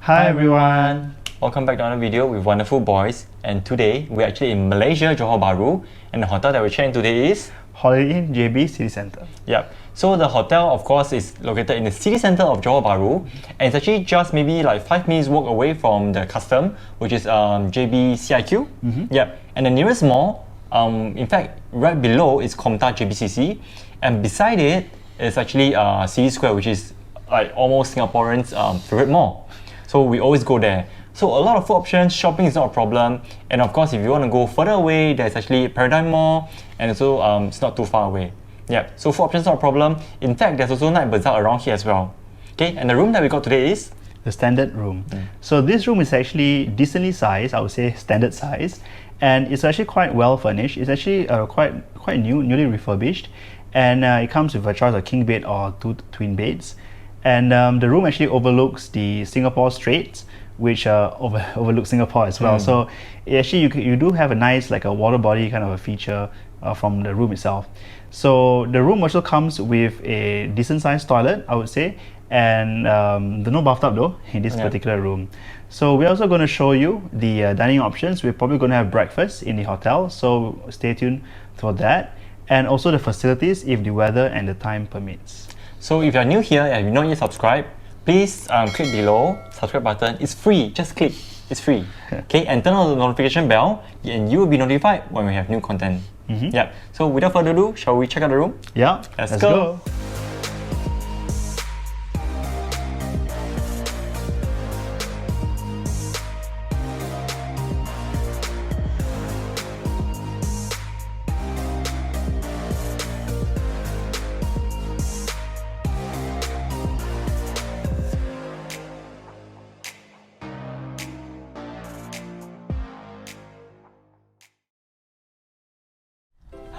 Hi everyone! Welcome back to another video with wonderful boys, and today we're actually in Malaysia, Johor Bahru, and the hotel that we're checking today is Holiday Inn JBCC Center. Yep. So the hotel, of course, is located in the city center of Johor Bahru, and it's actually just maybe like 5 minutes walk away from the custom, which is JBCIQ. Yep. And the nearest mall, in fact, right below is Komtar JBCC, and beside it is actually City Square, which is like almost Singaporeans' favorite mall. So we always go there. So a lot of food options, shopping is not a problem, and of course if you want to go further away, there's actually Paradigm Mall, and also it's not too far away. Yeah, so food options not a problem. In fact, there's also night bazaar around here as well. Okay, and the room that we got today is the standard room. So this room is actually decently sized, I would say standard size, and it's actually quite well furnished. It's actually quite new, newly refurbished, and it comes with a choice of king bed or 2 twin beds. And the room actually overlooks the Singapore Straits, which overlooks Singapore as well. So actually you do have a nice like a water body kind of a feature from the room itself. So the room also comes with a decent sized toilet, I would say, and no bathtub though in this particular room. So we're also going to show you the dining options. We're probably going to have breakfast in the hotel, so stay tuned for that, and also the facilities if the weather and the time permits. So if you're new here and you're not yet subscribed, please click below, subscribe button. It's free, just click, it's free. Okay, and turn on the notification bell and you will be notified when we have new content. Yeah. So without further ado, shall we check out the room? Yeah, let's go.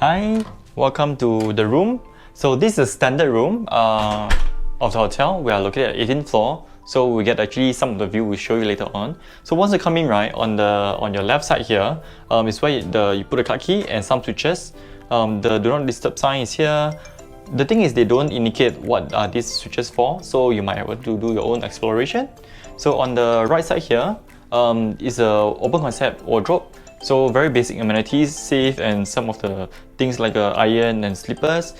Hi, welcome to the room. So this is a standard room of the hotel. We are located at 18th floor, so we get actually some of the view we'll show you later on. So once you come in, right, on your left side here is where you put a card key and some switches. The do not disturb sign is here. The thing is they don't indicate what are these switches for, so you might have to do your own exploration. So on the right side here is a open concept wardrobe. So very basic amenities, safe, and some of the things like iron and slippers.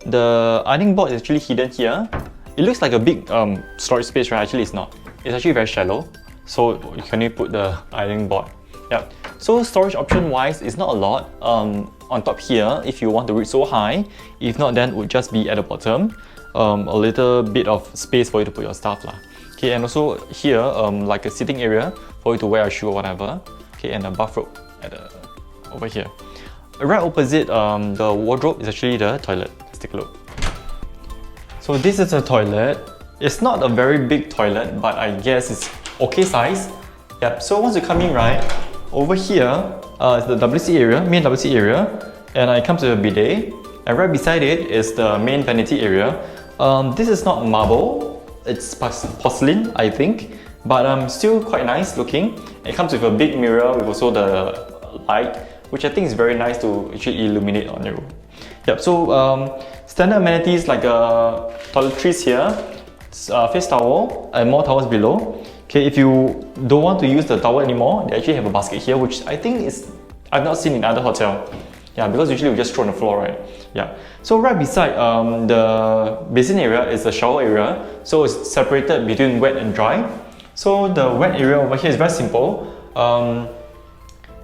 The ironing board is actually hidden here. It looks like a big storage space, right? Actually it's not. It's actually very shallow, so you can only put the ironing board. Yeah. So storage option wise, it's not a lot on top here if you want to reach so high. If not, then it would just be at the bottom. A little bit of space for you to put your stuff lah. Okay, and also here like a sitting area for you to wear a shoe or whatever. Okay, and a bathrobe over here. Right opposite the wardrobe is actually the toilet. Let's take a look. So this is a toilet. It's not a very big toilet, but I guess it's okay size. Yep. So once you come in, right, over here is the WC area, main WC area, and it comes with a bidet. And right beside it is the main vanity area. This is not marble, it's porcelain, I think, but still quite nice looking. It comes with a big mirror with also the light, which I think is very nice to actually illuminate on your room. Yep. So standard amenities like toiletries here, face towel, and more towels below. Okay, if you don't want to use the towel anymore, they actually have a basket here, which I think I've not seen in other hotel. Yeah, because usually we just throw on the floor, right? Yeah. So right beside the basin area is the shower area. So it's separated between wet and dry. So the wet area over here is very simple.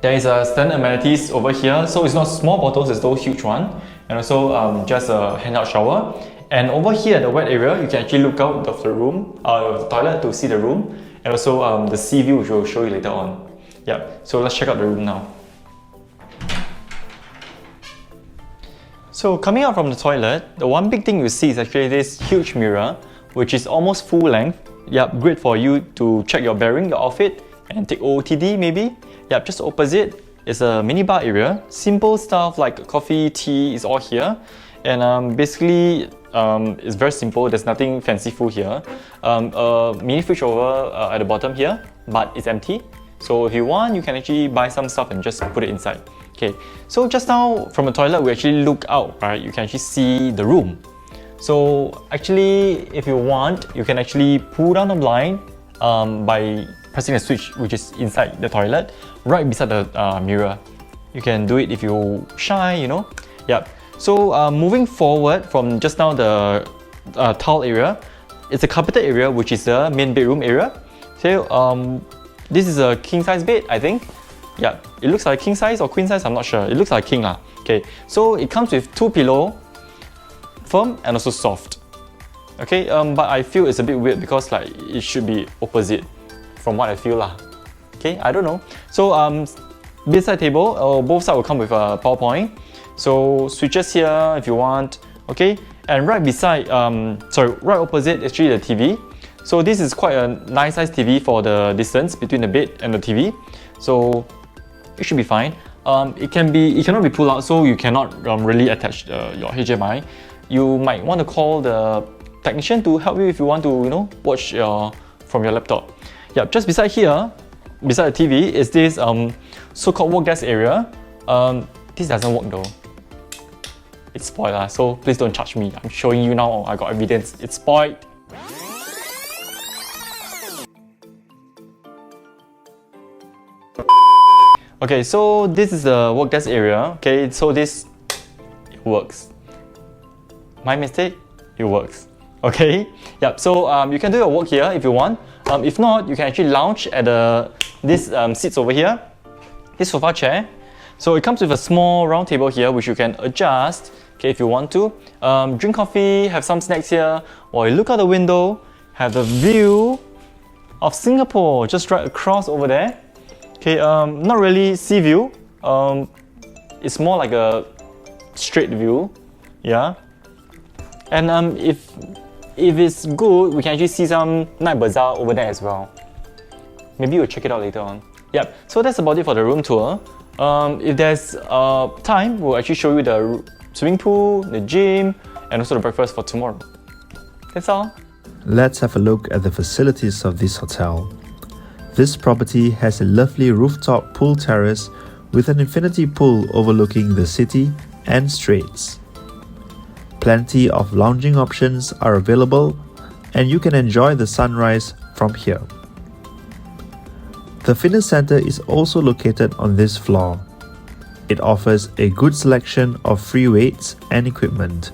There is a standard amenities over here. So it's not small bottles, it's those huge one. And also just a handout shower. And over here, the wet area, you can actually look out of the room, the toilet to see the room. And also the sea view, which we'll show you later on. Yeah, so let's check out the room now. So coming out from the toilet, the one big thing you see is actually this huge mirror, which is almost full length. Yep, great for you to check your bearing, your outfit, and take OOTD maybe. Yep, just opposite is a mini bar area. Simple stuff like coffee, tea is all here. And basically, it's very simple. There's nothing fanciful here. A mini fridge over at the bottom here, but it's empty. So if you want, you can actually buy some stuff and just put it inside. Okay, so just now from the toilet, we actually look out, right? You can actually see the room. So actually, if you want, you can actually pull down the blind by pressing the switch which is inside the toilet, right beside the mirror. You can do it if you're shy, you know. Yep. So moving forward from just now the towel area, it's a carpeted area which is the main bedroom area. So this is a king size bed, I think. Yeah, it looks like king size or queen size, I'm not sure. It looks like king lah. Okay, so it comes with 2 pillows, firm and also soft. Okay, but I feel it's a bit weird because like it should be opposite from what I feel lah. Okay, I don't know. So bedside table, both sides will come with a PowerPoint. So switches here if you want. Okay, and right beside, right opposite is actually the TV. So this is quite a nice size TV for the distance between the bed and the TV. So it should be fine. It cannot be pulled out, so you cannot really attach your HDMI. You might want to call the technician to help you if you want to, you know, watch from your laptop. Yeah, just beside here, beside the TV, is this so-called work desk area. This doesn't work though. It's spoiled, so please don't charge me. I'm showing you now. I got evidence. It's spoiled. Okay, so this is the work desk area. Okay, so this works. My mistake, it works. Okay, yep. So you can do your work here if you want. If not, you can actually lounge at this seats over here, this sofa chair. So it comes with a small round table here which you can adjust. Okay, if you want to drink coffee, have some snacks here, or you look out the window, have the view of Singapore just right across over there. Okay, not really sea view. It's more like a straight view. Yeah. And if it's good, we can actually see some night bazaar over there as well. Maybe we'll check it out later on. Yep. So that's about it for the room tour. If there's time, we'll actually show you the swimming pool, the gym, and also the breakfast for tomorrow. That's all. Let's have a look at the facilities of this hotel. This property has a lovely rooftop pool terrace with an infinity pool overlooking the city and straits. Plenty of lounging options are available and you can enjoy the sunrise from here. The fitness center is also located on this floor. It offers a good selection of free weights and equipment.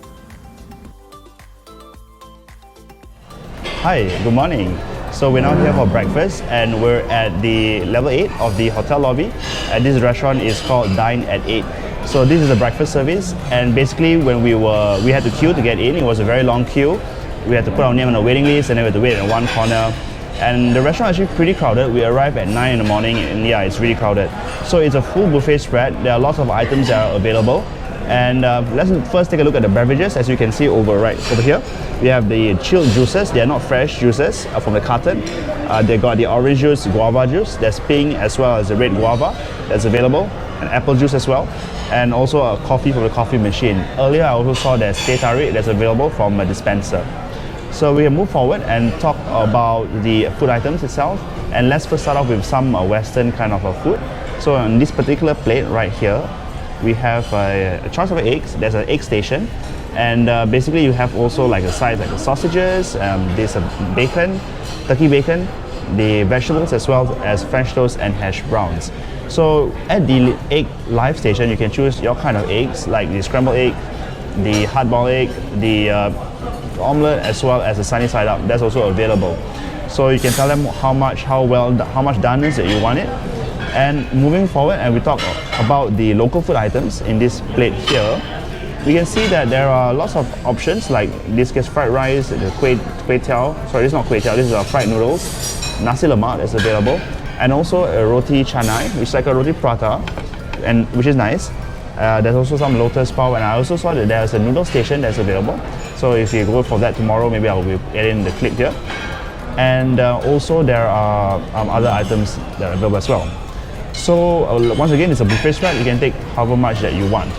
Hi, good morning. So we're now here for breakfast and we're at the level 8 of the hotel lobby. And this restaurant is called Dine at 8. So this is a breakfast service, and basically when we had to queue to get in. It was a very long queue. We had to put our name on a waiting list and then we had to wait in one corner. And the restaurant is actually pretty crowded. We arrived at 9 in the morning and yeah, it's really crowded. So it's a full buffet spread. There are lots of items that are available. And let's first take a look at the beverages. As you can see over here, we have the chilled juices. They are not fresh juices from the carton. They got the orange juice, guava juice. There's pink as well as the red guava that's available, and apple juice as well, and also a coffee from the coffee machine. Earlier, I also saw there's teh tarik that's available from a dispenser. So we can move forward and talk about the food items itself. And let's first start off with some Western kind of food. So on this particular plate right here, we have a choice of eggs. There's an egg station, and basically you have also like a side like the sausages. There's a bacon, turkey bacon, the vegetables as well as French toast and hash browns. So at the egg live station, you can choose your kind of eggs, like the scrambled egg, the hard-boiled egg, the omelette, as well as the sunny side up. That's also available. So you can tell them how much doneness that you want it. And moving forward, and we talk about the local food items in this plate here, we can see that there are lots of options, like in this case fried rice, the kway teow. Sorry, this is not kway teow, this is fried noodles, nasi lemak that's available, and also a roti canai, which is like a roti prata, and which is nice. There's also some lotus pav, and I also saw that there's a noodle station that's available. So if you go for that tomorrow, maybe I'll be adding the clip here. And also there are other items that are available as well. So once again, it's a buffet spread. You can take however much that you want.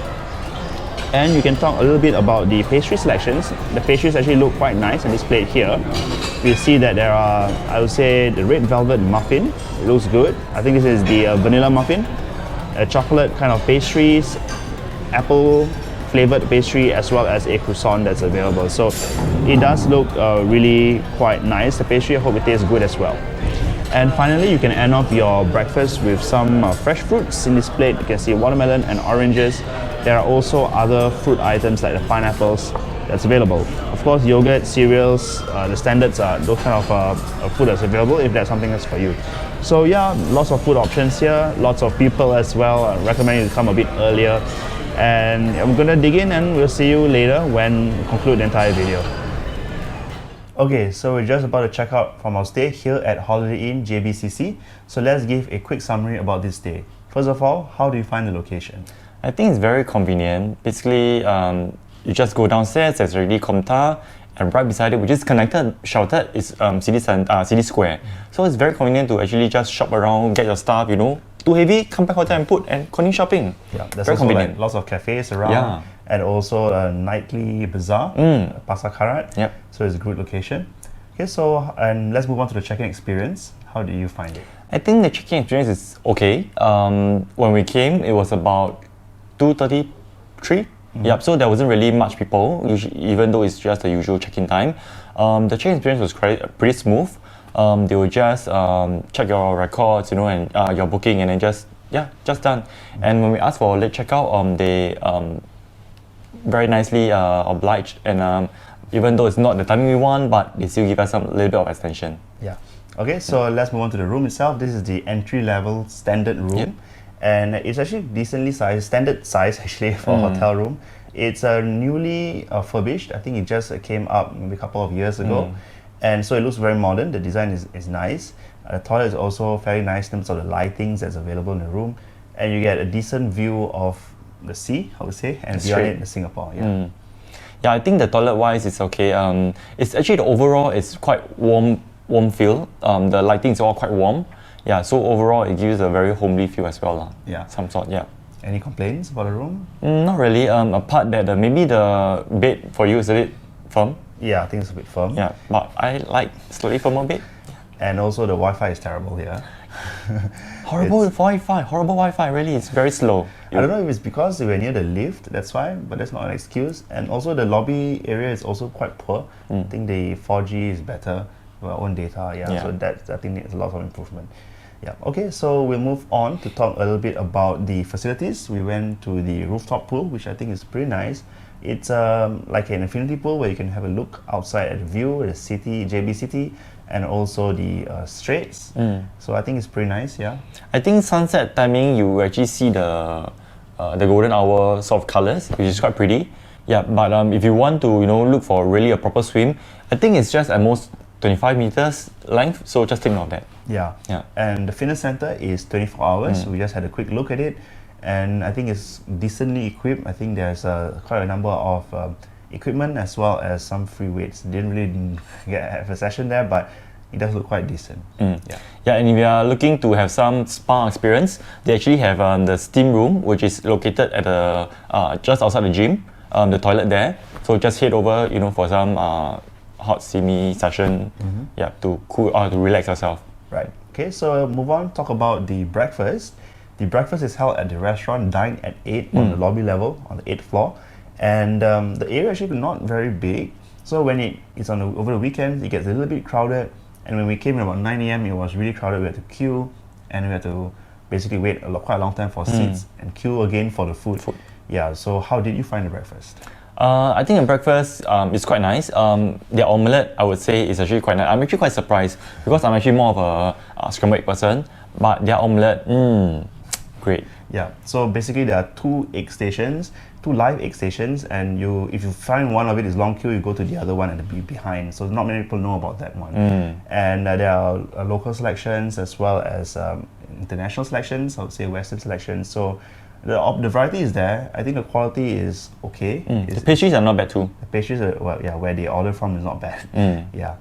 And you can talk a little bit about the pastry selections. The pastries actually look quite nice on this plate here. You see that there are, I would say, the red velvet muffin. It looks good. I think this is the vanilla muffin. A chocolate kind of pastries, apple flavoured pastry as well as a croissant that's available. So it does look really quite nice. The pastry, I hope it tastes good as well. And finally, you can end off your breakfast with some fresh fruits. In this plate, you can see watermelon and oranges. There are also other fruit items like the pineapples that's available. Of course, yogurt, cereals, the standards are those kind of food that's available if that's something that's for you. So yeah, lots of food options here, lots of people as well. I recommend you to come a bit earlier. And I'm gonna dig in and we'll see you later when we conclude the entire video. Okay, so we're just about to check out from our stay here at Holiday Inn JBCC. So let's give a quick summary about this stay. First of all, how do you find the location? I think it's very convenient. Basically, you just go downstairs, there's already Komtar, and right beside it, which is connected, sheltered, is City Square. So it's very convenient to actually just shop around, get your stuff, you know. Too heavy, come back hotel and put, and continue shopping. Yeah, there's very also convenient. like lots of cafes around. Yeah. And also a nightly bazaar, Pasar Karat. Yep. So it's a good location. Okay, so and let's move on to the check-in experience. How did you find it? I think the check-in experience is okay. When we came, it was about 2:33. Yep, so there wasn't really much people, even though it's just the usual check-in time. The check-in experience was pretty smooth. They will just check your records, you know, and your booking, and then just done. And when we asked for late checkout, they very nicely obliged, and even though it's not the timing we want, but they still give us some little bit of extension. Yeah. Okay, so let's move on to the room itself. This is the entry-level standard room. Yep. And it's actually decently sized, standard size actually for a hotel room. It's newly furbished. I think it just came up maybe a couple of years ago. And so it looks very modern. The design is nice. The toilet is also very nice in terms of the lightings that's available in the room. And you get a decent view of the sea, I would say, and beyond it, Singapore. Yeah. Yeah, I think the toilet-wise it's okay. It's actually the overall it's quite warm feel. The lighting is all quite warm. Yeah, so overall it gives a very homely feel as well. Yeah. Some sort, yeah. Any complaints about the room? Not really. Apart that maybe the bed for you is a bit firm. Yeah, I think it's a bit firm. Yeah, but I like slightly firmer bed. And also the Wi-Fi is terrible here. Horrible Wi-Fi, really, it's very slow. I don't know if it's because we're near the lift, that's why, but that's not an excuse. And also the lobby area is also quite poor. I think the 4G is better for our own data, so that I think needs a lot of improvement. Yeah. Okay, so we'll move on to talk a little bit about the facilities. We went to the rooftop pool, which I think is pretty nice. It's like an infinity pool where you can have a look outside at the view, the city, JB City, and also the Straits. So I think it's pretty nice, yeah. I think sunset timing, you actually see the golden hour sort of colors, which is quite pretty. Yeah, but if you want to, look for really a proper swim, I think it's just at most 25 meters length, so just take note of that. Yeah. And the fitness center is 24 hours. We just had a quick look at it, and I think it's decently equipped. I think there's quite a number of equipment as well as some free weights. Didn't really have a session there, but it does look quite decent. Yeah, and if you are looking to have some spa experience, they actually have the steam room, which is located at the just outside the gym, the toilet there. So just head over, for some hot steamy session, to cool or to relax yourself. Right. Okay, so move on. Talk about the breakfast. The breakfast is held at the restaurant Dine at 8 on the lobby level on the 8th floor, and the area actually not very big. So when it's over the weekends, it gets a little bit crowded. And when we came in about 9 a.m., it was really crowded. We had to queue, and we had to basically wait quite a long time for seats and queue again for the food. Yeah. So how did you find the breakfast? I think the breakfast is quite nice. Their omelette, I would say, is actually quite nice. I'm actually quite surprised because I'm actually more of a scrambled egg person, but their omelette, great. Yeah. So basically, there are two live egg stations, and if you find one of it is long queue, you go to the other one and be behind. So not many people know about that one. And there are local selections as well as international selections. I would say Western selections. So the variety is there. I think the quality is okay. The pastries are not bad too. The pastries are where they order from is not bad. Yeah.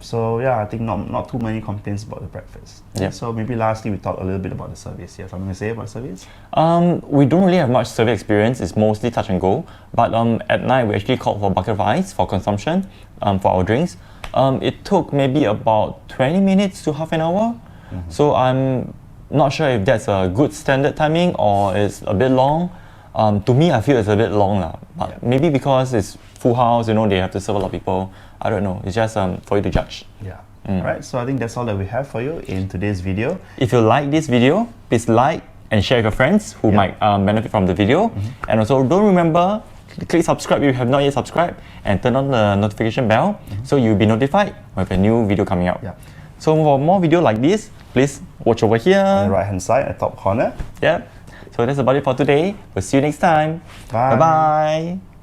So I think not too many complaints about the breakfast. Yeah. So maybe lastly we talk a little bit about the service. Yeah, something to say about service? We don't really have much service experience. It's mostly touch and go. But at night we actually called for a bucket of ice for consumption for our drinks. It took maybe about 20 minutes to half an hour. So I'm not sure if that's a good standard timing or it's a bit long. To me, I feel it's a bit long lah. But maybe because it's full house, you know, they have to serve a lot of people. I don't know. It's just for you to judge. Yeah. Alright, so I think that's all that we have for you in today's video. If you like this video, please like and share with your friends who might benefit from the video. And also, don't remember, click subscribe if you have not yet subscribed and turn on the notification bell so you'll be notified when we have a new video coming out. Yeah. So for more video like this, please watch over here. On the right hand side at top corner. Yep. So that's about it for today. We'll see you next time. Bye. Bye-bye.